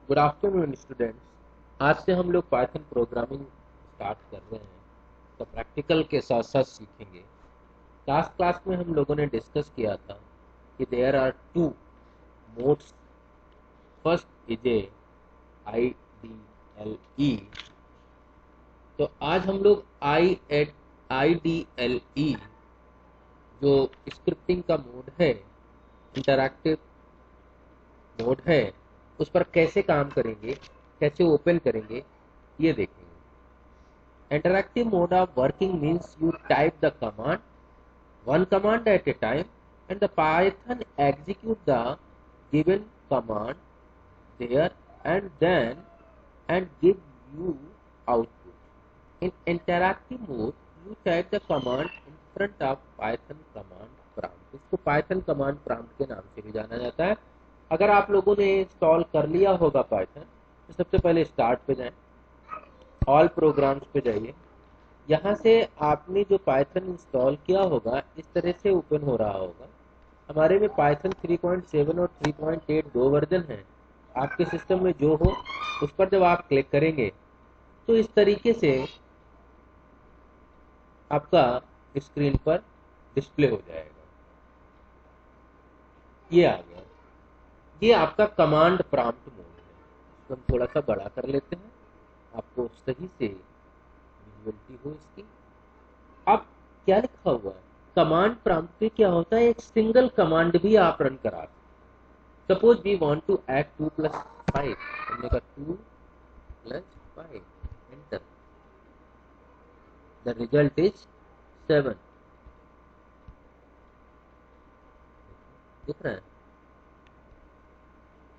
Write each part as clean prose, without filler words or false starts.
Good afternoon students. आज से हम लोग पाइथन प्रोग्रामिंग स्टार्ट कर रहे हैं, तो प्रैक्टिकल के साथ साथ सीखेंगे। लास्ट क्लास में हम लोगों ने डिस्कस किया था कि there are two modes. First is a IDLE। तो आज हम लोग IDLE जो स्क्रिप्टिंग का मोड है, इंटरैक्टिव मोड है, उस पर कैसे काम करेंगे, कैसे ओपन करेंगे, ये देखेंगे। Interactive mode of working means you type the command, one command at a time, and the Python execute the given command there and then and give you output. In interactive mode, you type the command in front of Python command prompt. इसको Python command prompt के नाम से भी जाना जाता है। अगर आप लोगों ने इंस्टॉल कर लिया होगा Python, तो सबसे पहले स्टार्ट पे जाएं, ऑल प्रोग्राम्स पे जाइए। यहाँ से आपने जो पाइथन इंस्टॉल किया होगा इस तरह से ओपन हो रहा होगा। हमारे में पाइथन 3.7 और 3.8 दो वर्जन हैं। आपके सिस्टम में जो हो उस पर जब आप क्लिक करेंगे तो इस तरीके से आपका स्क्रीन पर डिस्प्ले हो जाएगा। ये आ गया, ये आपका कमांड प्रॉम्प्ट मोड है। इसको हम थोड़ा सा बड़ा कर लेते हैं, आपको सही से विजुअलिटी हो इसकी। अब क्या लिखा हुआ है कमांड प्रॉम्प्ट पे, क्या होता है, एक सिंगल कमांड भी आप रन करा सकते। Suppose we want to add 2 + 5, हमने कहा 2 + 5, एंटर। The result is 7। दिख रहा है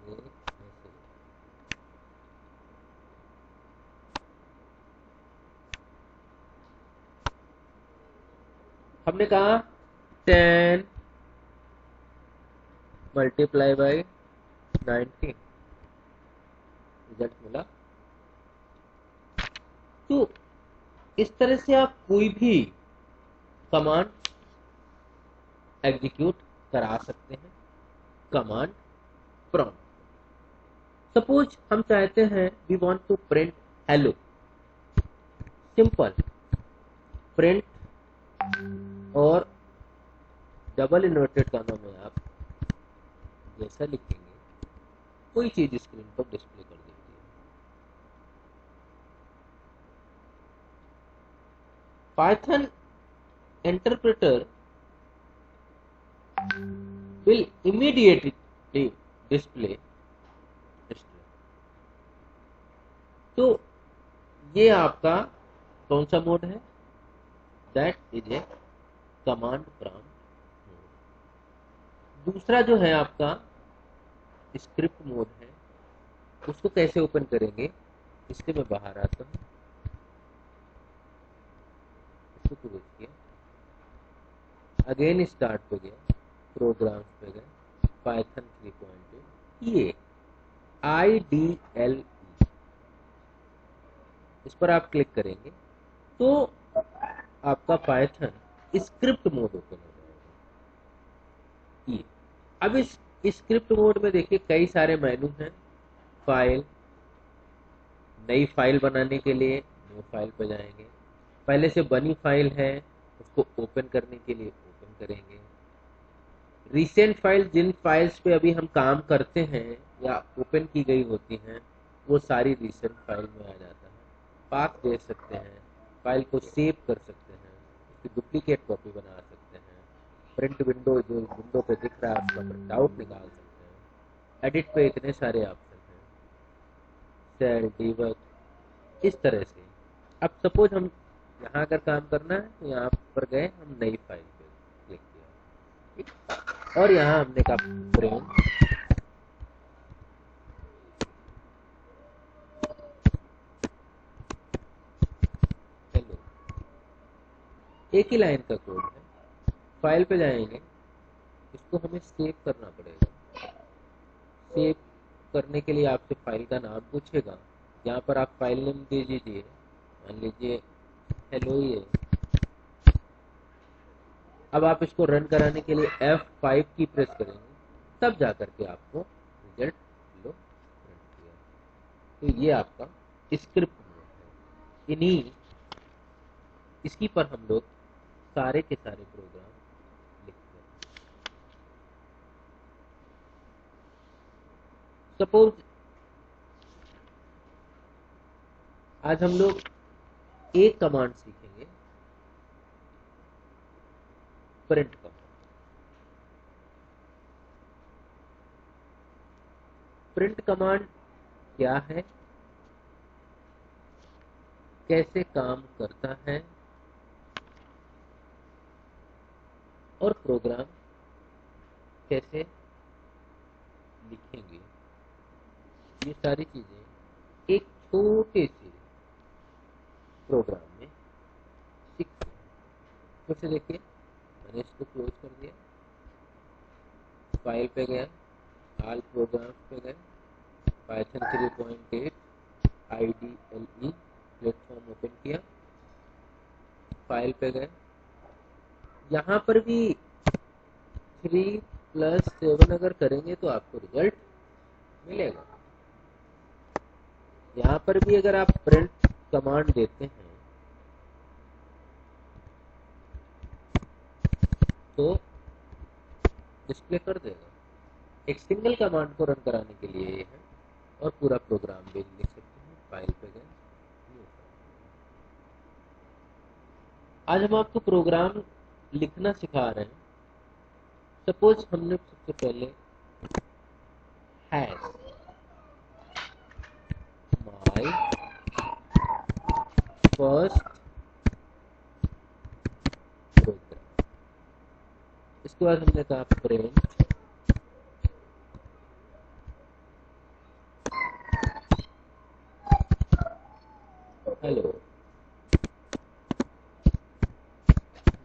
ये ऐसे। हमने कहा 10 × 19, रिजल्ट मिला। तो इस तरह से आप कोई भी कमांड एग्जीक्यूट करा सकते हैं कमांड प्रॉम्प्ट। सपोज हम चाहते हैं we want to print hello, simple print और डबल इन्वर्टेड कामा में आप जैसा लिखेंगे कोई चीज स्क्रीन पर डिस्प्ले कर देती है। Python interpreter will immediately display string। तो ये आपका कौन सा मोड है, that is a command prompt mode. दूसरा जो है आपका स्क्रिप्ट मोड है, उसको कैसे ओपन करेंगे, इससे मैं बाहर आता हूँ। इसको क्लोज किया, अगेन स्टार्ट पे गया, प्रोग्राम्स पे गए, पाइथन 3.2, ये IDLE, इस पर आप क्लिक करेंगे तो आपका पाइथन स्क्रिप्ट मोड ओपन हो जाएगा। ये अब इस स्क्रिप्ट मोड में देखिए कई सारे मेनू हैं। फाइल, नई फाइल बनाने के लिए न्यू फाइल पे जाएंगे, पहले से बनी फाइल है उसको ओपन करने के लिए ओपन करेंगे। रिसेंट फाइल, जिन फाइल्स पे अभी हम काम करते हैं या ओपन की गई होती हैं, वो सारी रिसेंट फाइल में आ जाता है। पाथ दे सकते हैं, फाइल को सेव कर सकते हैं, उसकी डुप्लीकेट कॉपी बना सकते हैं। प्रिंट विंडो, जो विंडो पे दिख रहा है उसका प्रिंट आउट निकाल सकते हैं। एडिट पे इतने सारे ऑप्शन हैं, सेल, डीबग, इस तरह से। अब सपोज हम यहाँ अगर काम करना है तो यहाँ पर गए, हम नई फाइल पे क्लिक किया और यहाँ हमने कहा प्रिंट हेलो। एक ही लाइन का कोड है। फाइल पे जाएंगे, इसको हमें सेव करना पड़ेगा। सेव करने के लिए आपसे फाइल का नाम पूछेगा, यहाँ पर आप फाइल नेम दे दीजिए, मान लीजिए हेलो ये। अब आप इसको रन कराने के लिए F5 की प्रेस करेंगे, तब जाकर के आपको रिजल्ट हेलो प्रिंट किया। तो ये आपका स्क्रिप्ट मोड है। इसकी पर हम लोग सारे के सारे प्रोग्राम लिखते हैं। सपोज आज हम लोग एक कमांड सीखेंगे, प्रिंट कमांड। प्रिंट कमांड क्या है, कैसे काम करता है और प्रोग्राम कैसे लिखेंगे, ये सारी चीजें एक छोटे से प्रोग्राम में सीखते हैं। फिर से देखिए, मैंने इसको क्लोज कर दिया, फाइल पे गया, ऑल प्रोग्राम्स पे गए, पाइथन 3.8 IDLE प्लेटफॉर्म ओपन किया, फाइल पे गए, यहाँ पर भी 3+7 अगर करेंगे तो आपको रिजल्ट मिलेगा। यहाँ पर भी अगर आप प्रिंट कमांड देते हैं तो डिस्प्ले कर देगा। एक सिंगल कमांड को रन कराने के लिए ये है, और पूरा प्रोग्राम भी लिख सकते हैं। फाइल पे गए, आज हम आपको प्रोग्राम लिखना सिखा रहे हैं। सपोज हमने सबसे पहले हैश माय फर्स्ट प्रोग्राम, इसके बाद हमने कहा प्रिंट हेलो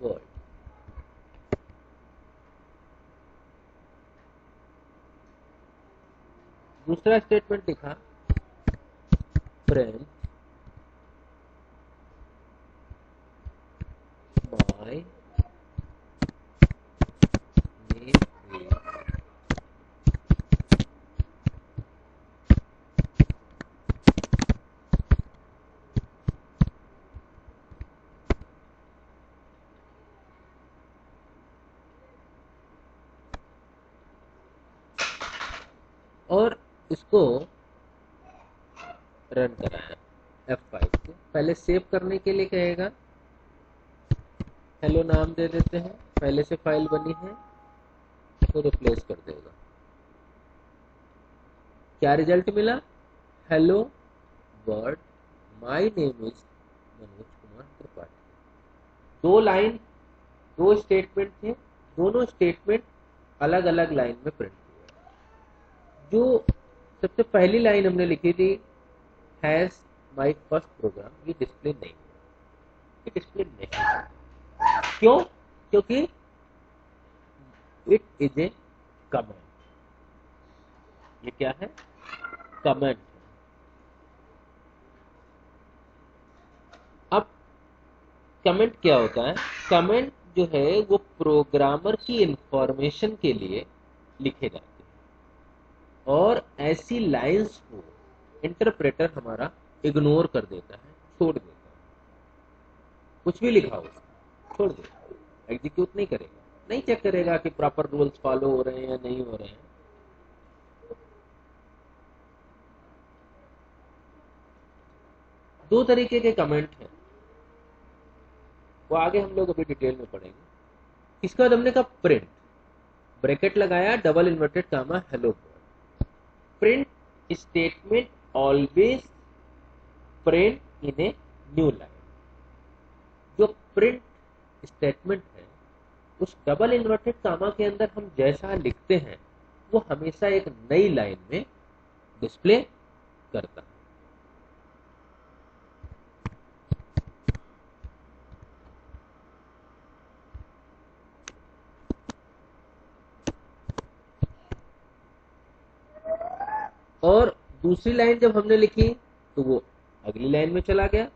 वर्ल्ड। दूसरा स्टेटमेंट लिखा प्रिंट माय नेम इज, और इसको रन कराया F5 से। पहले सेव करने के लिए कहेगा, हेलो नाम दे देते हैं, पहले से फाइल बनी है तो रिप्लेस कर देगा। क्या रिजल्ट मिला, hello world my name is Manoj Kumar Tripathi. दो लाइन, दो स्टेटमेंट थे, दोनों स्टेटमेंट अलग अलग लाइन में प्रिंट हुए। जो सबसे पहली लाइन हमने लिखी थी हैज माय फर्स्ट प्रोग्राम, ये डिस्प्ले नहीं, ये डिस्प्ले नहीं। क्यों? क्योंकि इट इज ए कमेंट। ये क्या है? कमेंट। अब कमेंट क्या होता है? कमेंट जो है वो प्रोग्रामर की इंफॉर्मेशन के लिए लिखे जाते हैं, और ऐसी लाइंस को इंटरप्रेटर हमारा इग्नोर कर देता है, छोड़ देता है। कुछ भी लिखा हो छोड़ देगा, एग्जीक्यूट नहीं करेगा, नहीं चेक करेगा कि प्रॉपर रूल्स फॉलो हो रहे हैं या नहीं हो रहे हैं। दो तरीके के कमेंट हैं, वो आगे हम लोग अभी डिटेल में पढ़ेंगे। इसके बाद हमने कहा प्रिंट, ब्रैकेट लगाया, double inverted comma, hello world. Print statement always print in a new line. जो प्रिंट स्टेटमेंट है उस डबल इन्वर्टेड कामा के अंदर हम जैसा लिखते हैं वो हमेशा एक नई लाइन में डिस्प्ले करता है। और दूसरी लाइन जब हमने लिखी तो वो अगली लाइन में चला गया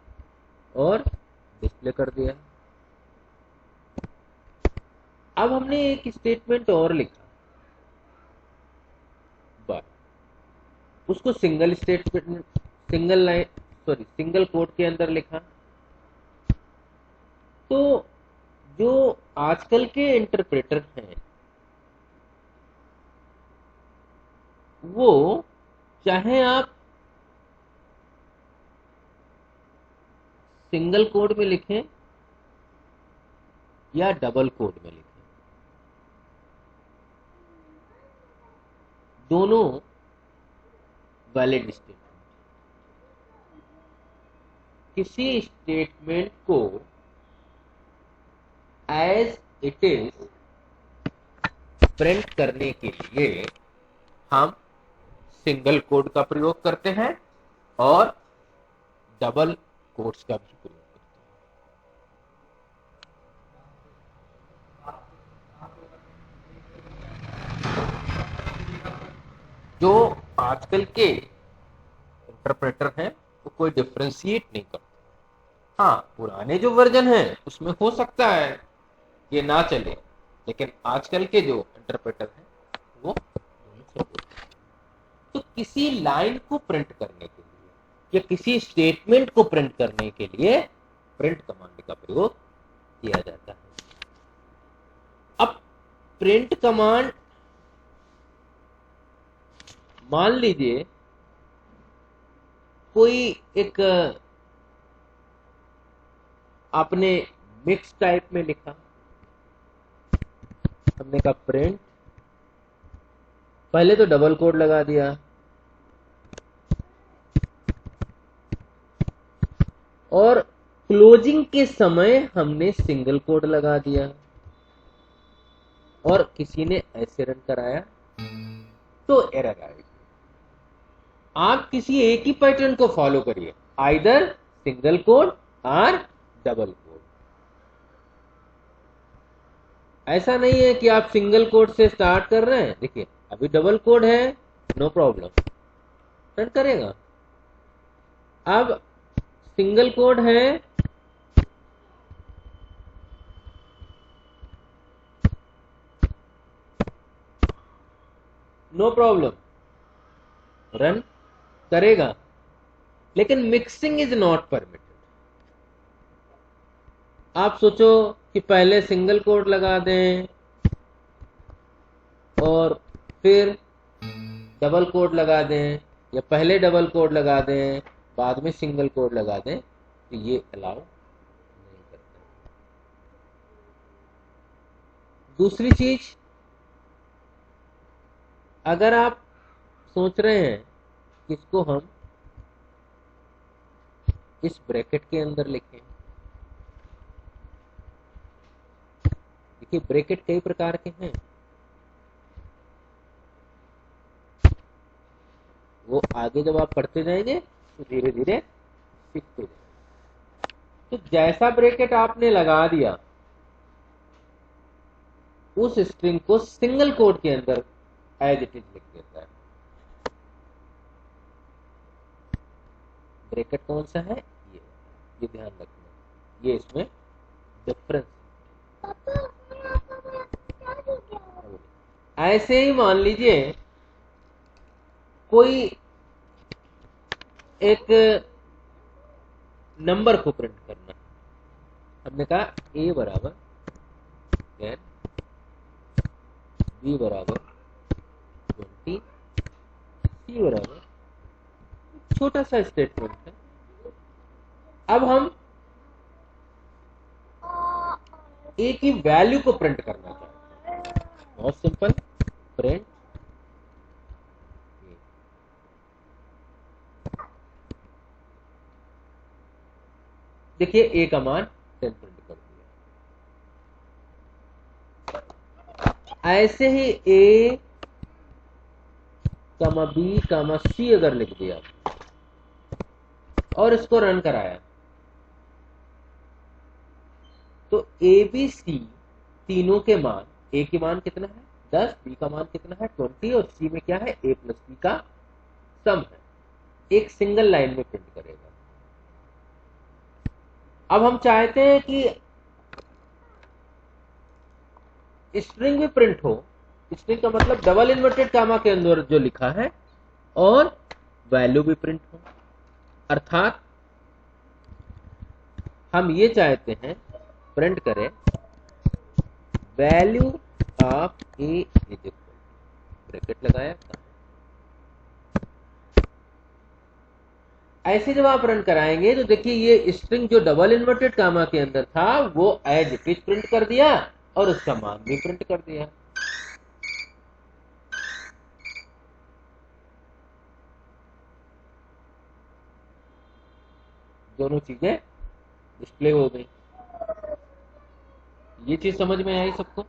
और डिस्प्ले कर दिया। अब हमने एक स्टेटमेंट और लिखा, बट उसको सिंगल स्टेटमेंट सिंगल कोड के अंदर लिखा। तो जो आजकल के इंटरप्रेटर हैं वो चाहे आप सिंगल कोड में लिखें या डबल कोड में लिखें, दोनों वैलिड स्टेटमेंट। किसी स्टेटमेंट को एज इट इज प्रिंट करने के लिए हम सिंगल कोड का प्रयोग करते हैं और डबल कोड्स का भी प्रयोग करते हैं। जो आजकल के इंटरप्रेटर हैं वो कोई डिफरेंशिएट नहीं करते। हाँ, पुराने जो वर्जन हैं उसमें हो सकता है ये ना चले, लेकिन आजकल के जो इंटरप्रेटर हैं वो तो किसी लाइन को प्रिंट करने के लिए या किसी स्टेटमेंट को प्रिंट करने के लिए प्रिंट कमांड का प्रयोग किया जाता है। अब प्रिंट कमांड, मान लीजिए कोई एक आपने मिक्स टाइप में लिखा, हमने कहा प्रिंट, पहले तो डबल कोड लगा दिया और क्लोजिंग के समय हमने सिंगल कोड लगा दिया और किसी ने ऐसे रन कराया तो एरर आएगी। आप किसी एक ही पैटर्न को फॉलो करिए, आइदर सिंगल कोड और डबल कोड। ऐसा नहीं है कि आप सिंगल कोड से स्टार्ट कर रहे हैं, देखिए अभी डबल कोड है, नो प्रॉब्लम, रन करेगा। अब सिंगल कोड है, नो प्रॉब्लम, रन करेगा, लेकिन मिक्सिंग इज नॉट परमिटेड। आप सोचो कि पहले सिंगल कोड लगा दें और फिर डबल कोड लगा दें, या पहले डबल कोड लगा दें बाद में सिंगल कोड लगा दें, तो ये अलाउ नहीं करता। दूसरी चीज, अगर आप सोच रहे हैं कि इसको हम इस ब्रैकेट के अंदर लिखें, देखिए ब्रैकेट कई प्रकार के हैं, वो आगे जब आप पढ़ते जाएंगे तो धीरे धीरे सीखते जाएंगे। तो जैसा ब्रैकेट आपने लगा दिया उस स्ट्रिंग को सिंगल कोड के अंदर एज इट इज लिख देता है। ब्रैकेट कौन सा है, ये ध्यान रखना, ये इसमें डिफरेंस। ऐसे ही मान लीजिए कोई एक नंबर को प्रिंट करना, हमने कहा a बराबर 10, b बराबर 20, c बराबर, छोटा सा स्टेटमेंट है। अब हम a की वैल्यू को प्रिंट करना चाहते हैं, बहुत सिंपल, प्रिंट देखिए ए का मान 10 प्रिंट कर दिया। ऐसे ही ए कमा बी कमा सी अगर लिख दिया और इसको रन कराया तो ए बी सी तीनों के मान, ए की मान कितना है 10, बी का मान कितना है 20 और सी में क्या है a प्लस बी का सम है, एक सिंगल लाइन में प्रिंट करेगा। अब हम चाहते हैं कि स्ट्रिंग भी प्रिंट हो, स्ट्रिंग का मतलब डबल इन्वर्टेड कामा के अंदर जो लिखा है, और वैल्यू भी प्रिंट हो। अर्थात हम ये चाहते हैं प्रिंट करें value of A is equal, bracket लगाया था। ऐसे जब आप रन कराएंगे तो देखिए ये स्ट्रिंग जो डबल इन्वर्टेड कामा के अंदर था वो एज इट इज प्रिंट कर दिया और उसका मान भी प्रिंट कर दिया। दोनों चीजें डिस्प्ले हो गई। ये चीज समझ में आई सबको?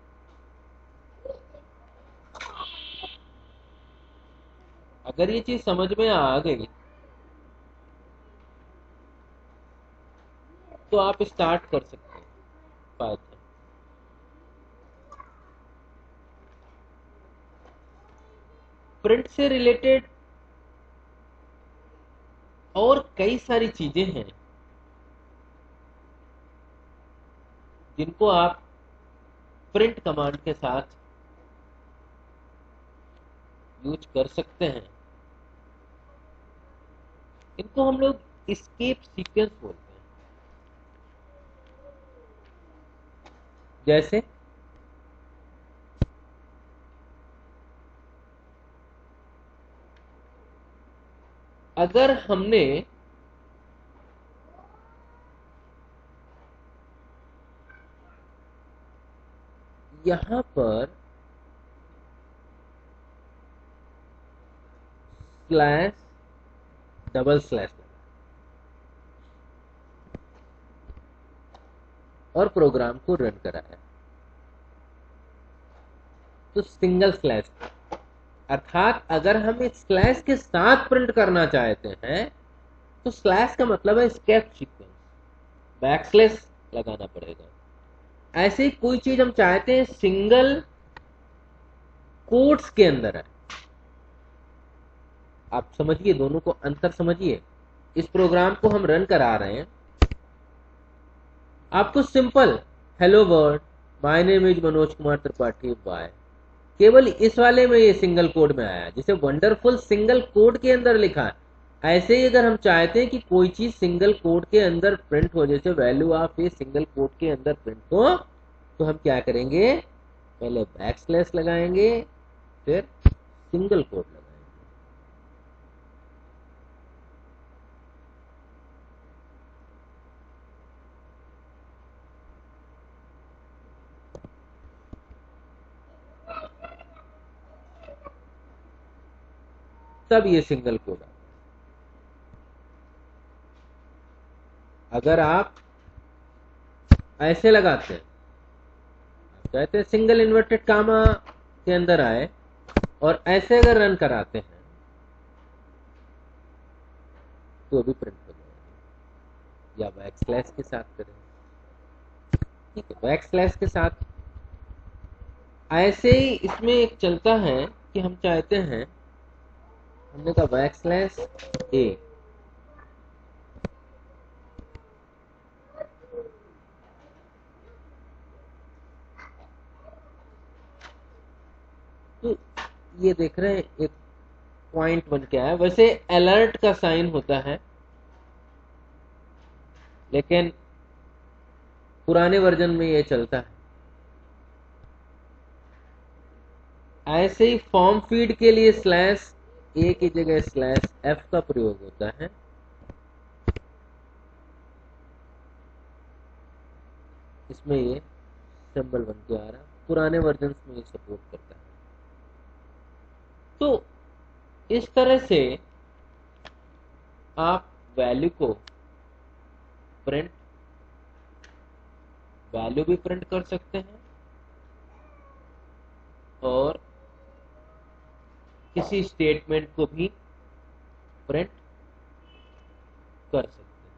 अगर ये चीज समझ में आ गई तो आप स्टार्ट कर सकते हैं पाइथन। प्रिंट से रिलेटेड और कई सारी चीजें हैं जिनको आप प्रिंट कमांड के साथ यूज कर सकते हैं। इनको हम लोग एस्केप सीक्वेंस बोलते हैं। जैसे अगर हमने यहां पर स्लैश डबल स्लैश और प्रोग्राम को रन कराया तो सिंगल स्लैश, अर्थात अगर हम इस स्लैश के साथ प्रिंट करना चाहते हैं तो स्लैश का मतलब है एस्केप सीक्वेंस, बैकस्लैश लगाना पड़ेगा। ऐसे ही कोई चीज हम चाहते हैं सिंगल कोट्स के अंदर है। आप समझिए, दोनों को अंतर समझिए। इस प्रोग्राम को हम रन करा रहे हैं, आपको simple hello world my name is Manoj Kumar Tripathi bye, केवल इस वाले में ये सिंगल कोड में आया, जिसे वंडरफुल सिंगल कोड के अंदर लिखा है। ऐसे ही अगर हम चाहते हैं कि कोई चीज सिंगल कोड के अंदर प्रिंट हो, जैसे value of a single code के अंदर प्रिंट हो, तो हम क्या करेंगे, पहले बैकस्लैश लगाएंगे फिर सिंगल कोड लगाएंगे। तब ये सिंगल कोड आता है। अगर आप ऐसे लगाते हैं, आप कहते हैं सिंगल इन्वर्टेड कामा के अंदर आए और ऐसे अगर रन कराते हैं तो भी प्रिंट हो जाएगा, या बैकस्लैश के साथ करें। ठीक है, बैकस्लैश के साथ ऐसे ही इसमें एक चलता है कि हम चाहते हैं, हमने कहा बैकस्लैश ए, तो ये देख रहे हैं एक पॉइंट बन के आया। वैसे अलर्ट का साइन होता है, लेकिन पुराने वर्जन में ये चलता है। ऐसे ही फॉर्म फीड के लिए स्लैश ए की जगह स्लैश एफ का प्रयोग होता है। इसमें ये सिंबल बन के आ रहा, पुराने वर्जन में ये सपोर्ट करता है। तो इस तरह से आप वैल्यू को प्रिंट, वैल्यू भी प्रिंट कर सकते हैं और किसी स्टेटमेंट को भी प्रिंट कर सकते हैं।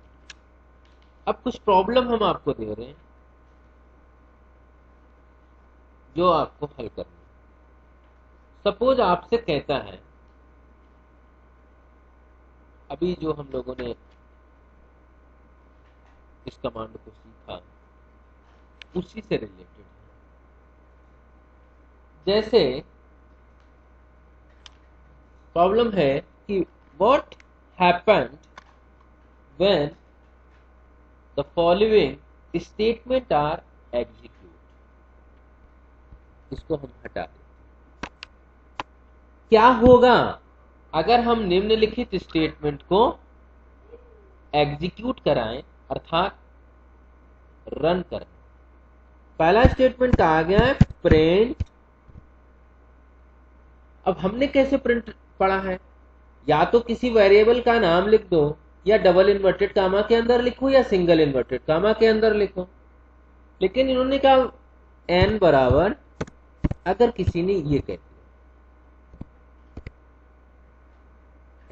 अब कुछ प्रॉब्लम हम आपको दे रहे हैं जो आपको हल करना है। सपोज आपसे कहता है, अभी जो हम लोगों ने इस कमांड को सीखा उसी से रिलेटेड है। जैसे प्रॉब्लम है कि what happened when the following statement are execute, इसको हम हटा दें। क्या होगा अगर हम निम्नलिखित स्टेटमेंट को एग्जीक्यूट कराएं अर्थात रन करें। पहला स्टेटमेंट कहा गया है प्रिंट। अब हमने कैसे प्रिंट पढ़ा है, या तो किसी वेरिएबल का नाम लिख दो, या डबल इन्वर्टेड कामा के अंदर लिखो, या सिंगल इन्वर्टेड कामा के अंदर लिखो। लेकिन इन्होंने कहा n बराबर, अगर किसी ने ये कह दिया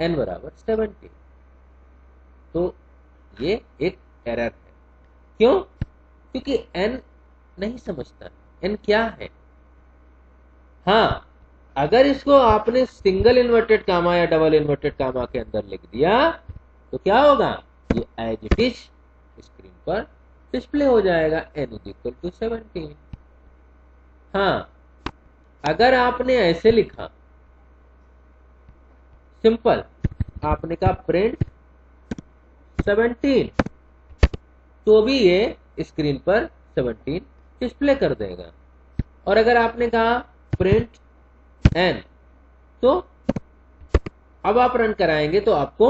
n बराबर 70, तो ये एक एरर है। क्यों? क्योंकि n नहीं समझता n क्या है। हाँ, अगर इसको आपने सिंगल इन्वर्टेड कामा या डबल इन्वर्टेड कामा के अंदर लिख दिया तो क्या होगा, ये एज इट इज स्क्रीन पर डिस्प्ले हो जाएगा n = 17। हाँ, अगर आपने ऐसे लिखा सिंपल, आपने कहा प्रिंट 17, तो भी ये स्क्रीन पर 17 डिस्प्ले कर देगा। और अगर आपने कहा प्रिंट n, तो अब आप रन कराएंगे तो आपको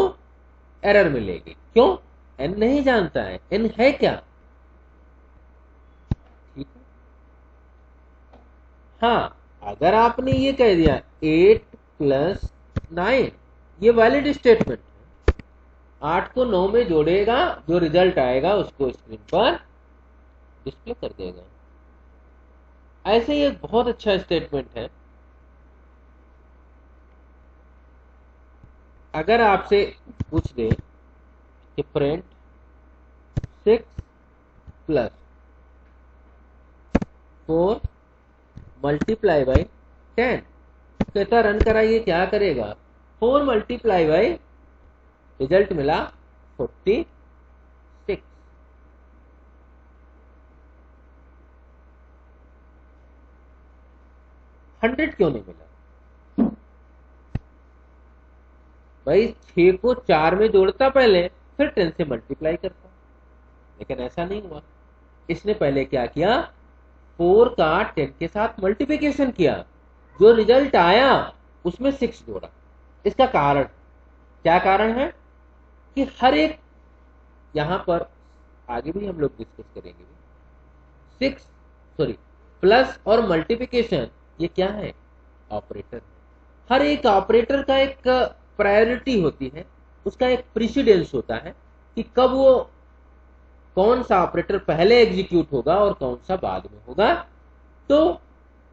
एरर मिलेगी। क्यों? n नहीं जानता है n है क्या। ठीक है। हाँ, अगर आपने ये कह दिया 8 + 9, ये वैलिड स्टेटमेंट है। 8 को 9 में जोड़ेगा, जो रिजल्ट आएगा उसको स्क्रीन पर डिस्प्ले कर देगा। ऐसे ही एक बहुत अच्छा स्टेटमेंट है। अगर आपसे पूछ दे कि प्रिंट 6 + 4 × 10, कहता रन कराइए, क्या करेगा, 4 × रिजल्ट मिला 46। 100 क्यों नहीं मिला भाई? 6 को 4 में जोड़ता पहले, फिर 10 से मल्टीप्लाई करता, लेकिन ऐसा नहीं हुआ। इसने पहले क्या किया, 4 का 10 के साथ मल्टीप्लिकेशन किया, जो रिजल्ट आया उसमें 6 जोड़ा। इसका कारण, क्या कारण है कि हर एक, यहां पर आगे भी हम लोग डिस्कस करेंगे, प्लस और मल्टीप्लिकेशन ये क्या है, ऑपरेटर। हर एक ऑपरेटर का एक प्रायोरिटी होती है, उसका एक प्रीसिडेंस होता है कि कब वो, कौन सा ऑपरेटर पहले एग्जीक्यूट होगा और कौन सा बाद में होगा। तो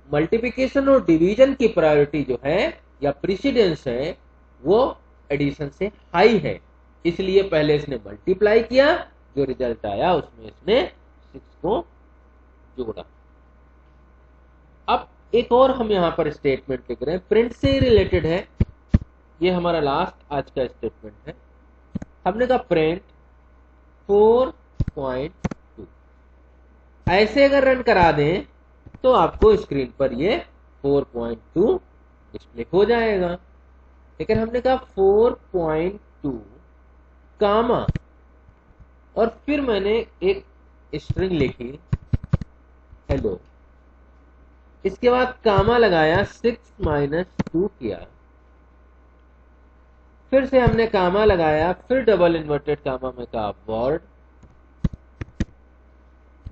मल्टीप्लिकेशन और डिवीजन की प्रायोरिटी जो है या प्रीसिडेंस है, वो एडिशन से हाई है। इसलिए पहले इसने मल्टीप्लाई किया, जो रिजल्ट आया उसमें इसने 6 को जोड़ा। अब एक और हम यहां पर स्टेटमेंट लिख रहे हैं, प्रिंट से ही रिलेटेड है, ये हमारा लास्ट आज का स्टेटमेंट है। हमने कहा प्रिंट 4.2, ऐसे अगर रन करा दें तो आपको स्क्रीन पर ये 4.2 डिस्प्ले हो जाएगा। लेकिन हमने कहा 4.2 कामा, और फिर मैंने एक स्ट्रिंग लिखी हेलो, इसके बाद कामा लगाया, 6 - 2 किया, फिर से हमने कामा लगाया, फिर डबल इन्वर्टेड कामा में कहा वर्ड,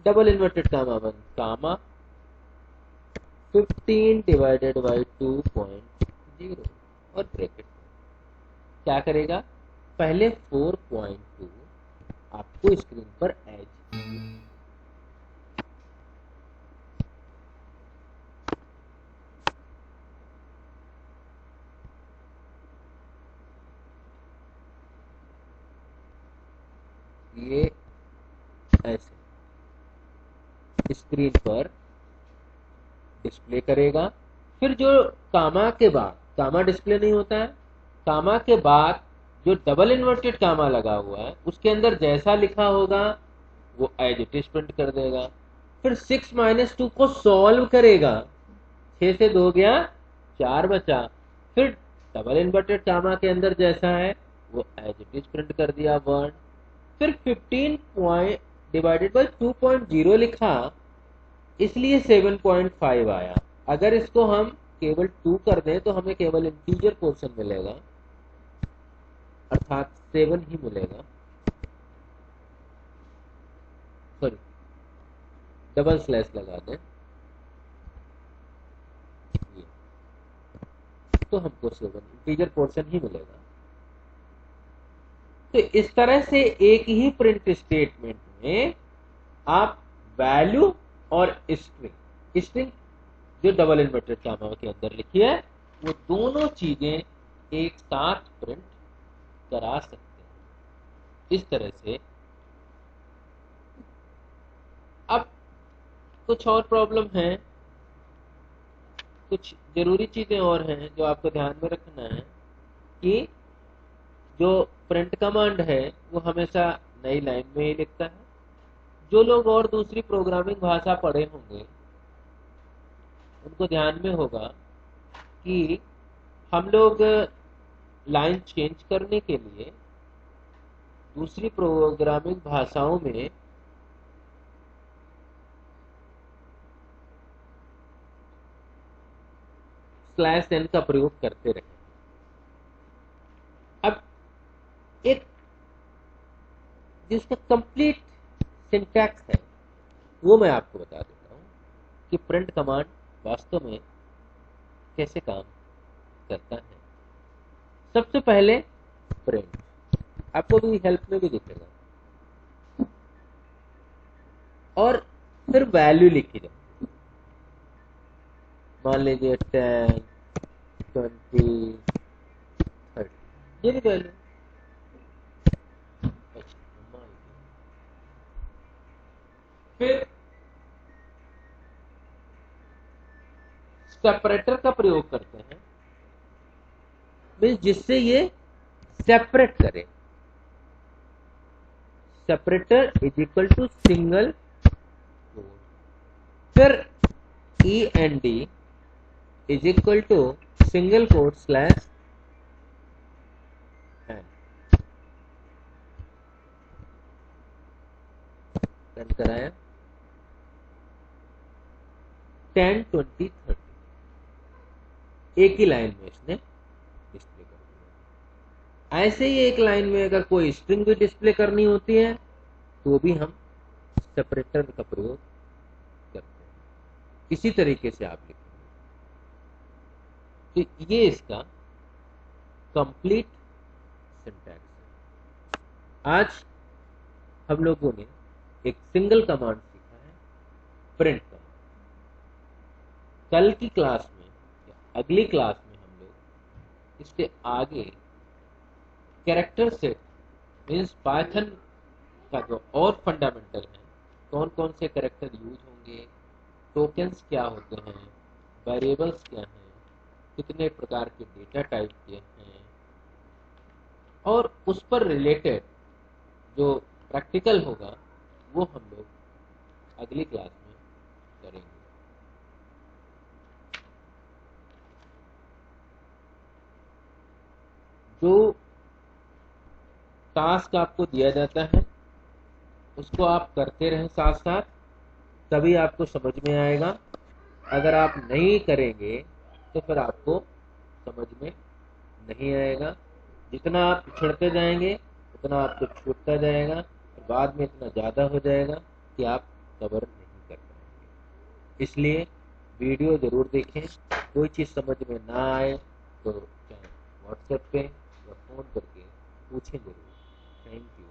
डबल इन्वर्टेड कामा में कामा 15 / 2.0 और ब्रैकेट। क्या करेगा, पहले 4.2 आपको स्क्रीन पर एज, ये ऐसे स्क्रीन पर डिस्प्ले करेगा। फिर जो कामा के बाद, कामा डिस्प्ले नहीं होता है, कामा के बाद जो डबल इन्वर्टेड कामा लगा हुआ है उसके अंदर जैसा लिखा होगा वो एज इट इज प्रिंट कर देगा। फिर 6 - 2 को सॉल्व करेगा, 6 से 2 गया, 4 बचा, फिर डबल इन्वर्टेड कामा के अंदर जैसा है वो एज इट इज प्रिंट कर दिया वर्ड। फिर 15 पॉइंट डिवाइडेड बाय 2.0 लिखा, इसलिए 7.5 आया। अगर इसको हम केवल 2 कर दें तो हमें केवल इंटीजर पोर्शन मिलेगा, अर्थात 7 ही मिलेगा। सॉरी, डबल स्लैश लगा दें तो हमको 7 इंटीजर पोर्शन ही मिलेगा। तो इस तरह से एक ही प्रिंट स्टेटमेंट में आप वैल्यू और स्ट्रिंग जो डबल इन्वर्टेड कामा के अंदर लिखी है वो दोनों चीजें एक साथ प्रिंट करा सकते हैं। इस तरह से अब कुछ और प्रॉब्लम है, कुछ जरूरी चीजें और हैं जो आपको ध्यान में रखना है कि जो प्रिंट कमांड है वो हमेशा नई लाइन में ही लिखता है। जो लोग और दूसरी प्रोग्रामिंग भाषा पढ़े होंगे उनको ध्यान में होगा कि हम लोग लाइन चेंज करने के लिए दूसरी प्रोग्रामिंग भाषाओं में /n का प्रयोग करते रहे। अब एक जिसका कंप्लीट सिंटैक्स है वो मैं आपको बता देता हूं कि प्रिंट कमांड वास्तव में कैसे काम करता है। सबसे पहले प्रिंट, आपको भी हेल्प में भी दिखेगा, और फिर वैल्यू लिखी जाए। मान लीजिए 10, 20, 30, ये भी वैल्यू। फिर सेपरेटर का प्रयोग करते हैं, मीन्स जिससे ये सेपरेट करे। Separator is equal to single, फिर END is equal to single quote slash run कराया 10, 20, 30, एक ही लाइन में इसने डिस्प्ले कर दिया। ऐसे ही एक लाइन में अगर कोई स्ट्रिंग भी डिस्प्ले करनी होती है तो भी हम सेपरेटर का प्रयोग करते हैं। इसी तरीके से आप लिखेंगे तो ये इसका कंप्लीट सिंटैक्स है। आज हम लोगों ने एक सिंगल कमांड सीखा है, प्रिंट कमांड। कल की क्लास में या अगली क्लास में हम लोग इसके आगे कैरेक्टर सेट मीन्स पाइथन का जो और फंडामेंटल है, कौन कौन से कैरेक्टर यूज होंगे, टोकन्स क्या होते हैं, वेरिएबल्स क्या हैं, कितने प्रकार के डेटा टाइप के हैं, और उस पर रिलेटेड जो प्रैक्टिकल होगा वो हम लोग अगली क्लास में करेंगे। जो टास्क आपको दिया जाता है उसको आप करते रहें साथ साथ, तभी आपको समझ में आएगा। अगर आप नहीं करेंगे तो फिर आपको समझ में नहीं आएगा। जितना आप पिछड़ते जाएंगे उतना आपको छूटता जाएगा, और बाद में इतना ज़्यादा हो जाएगा कि आप कवर नहीं कर पाएंगे। इसलिए वीडियो ज़रूर देखें। कोई चीज़ समझ में ना आए तो चाहे व्हाट्सएप पे या फ़ोन करके पूछें ज़रूर। Thank you.